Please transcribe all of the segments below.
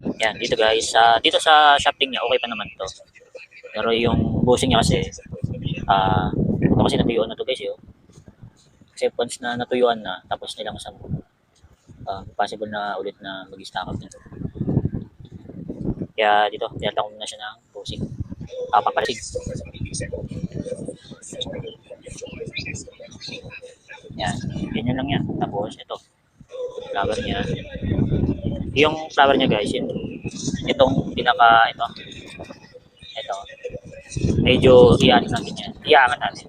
Yan, dito guys. Dito sa shafting niya, okay pa naman to. Pero yung bushing niya kasi, ito kasi natuyuan na to guys yun. Kasi once na natuyuan na, tapos nilang sa possible na ulit na mag-stack up nito. Kaya dito, tinatang ko na siya ng bushing. Papalasig. Yan, ganyan lang yan. Tapos ito, flower niya. Yung flower niya guys, yun, itong ito, medyo iyanin natin yan. Iyaangan natin.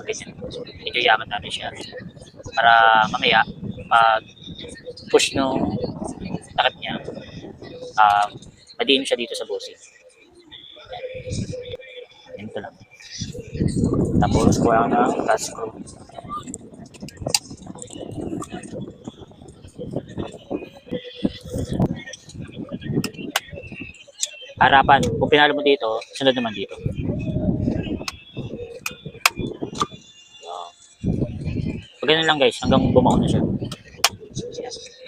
Ganyan. Medyo iyaangan natin siya. Para mamaya, pag push nung takip niya, madiin siya dito sa bushing. Ganito lang. Tapos kuha ng cut screw. Harapan. Kung pinalo mo dito, sunod naman dito. Pag ganun lang guys, hanggang bumaon na siya.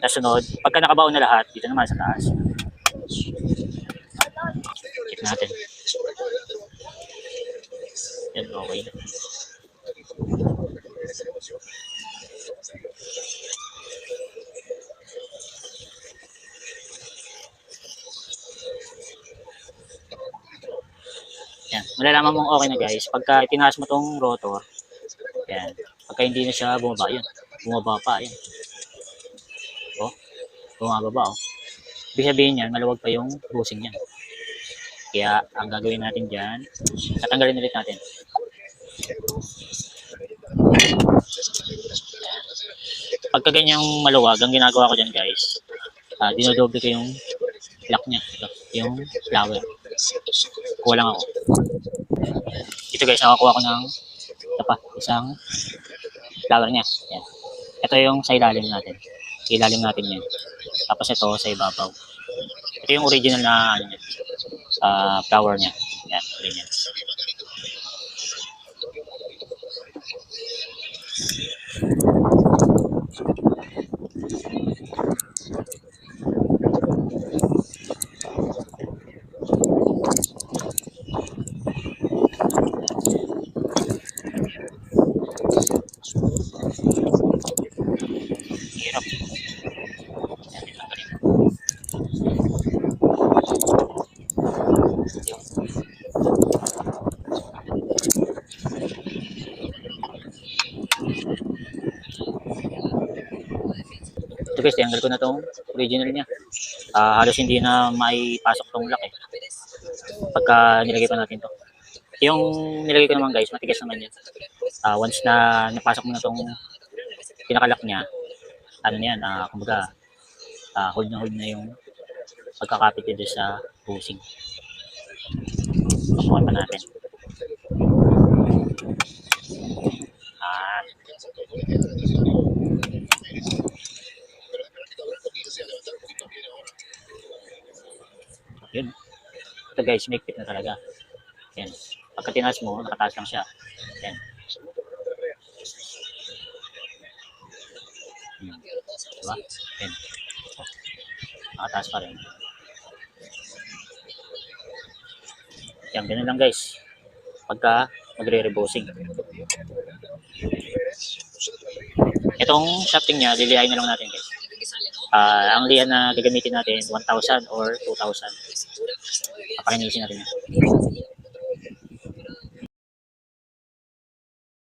Nasunod, pagka nakabaon na lahat, dito naman sa taas. Check natin. Yan, okay. Yan, malalaman mong okay na guys. Pagka itinaas mo tong rotor, yan. Pagka hindi na siya bumaba, yun. Bumaba pa, yan. Oh, bumababa, oh. Ibig sabihin yan, maluwag pa yung bushing niya. Kaya, ang gagawin natin dyan, tatanggalin ulit natin. Pagka ganyang maluwag, ang ginagawa ko dyan guys, dinodoble ko yung lock niya. Ito, yung flower. Kuha lang ako. Ito guys, nakakuha ko ng isang flower niya. Yan. Ito yung sa ilalim natin. Ilalim natin yan. Tapos ito sa ibabaw. Ito yung original na flower niya. Yan, ganyan. Hirap. Yan, ito guys, tinanggal ko na tong original niya. Halos hindi na maipasok tong lock eh. Pagka nilagay pa natin to. Yung nilagay ko naman guys, matigas naman yan. Once na napasok mo na tong pinakalock niya, ano yan, kumbaga, hold na yung pagkakapit dito sa bushing. Pakuha pa natin. Yun. Ito guys, may fit na talaga. Yan. Pagka tinaas mo, nakataas lang siya. Yan. Diba? Yan. Nakataas pa rin. Yan, ganun lang guys. Pagka magre-rebosing. Itong shafting niya, lilihain na lang natin guys. Ang lihan na gagamitin natin, 1,000 or 2,000. Papakinisin natin yan.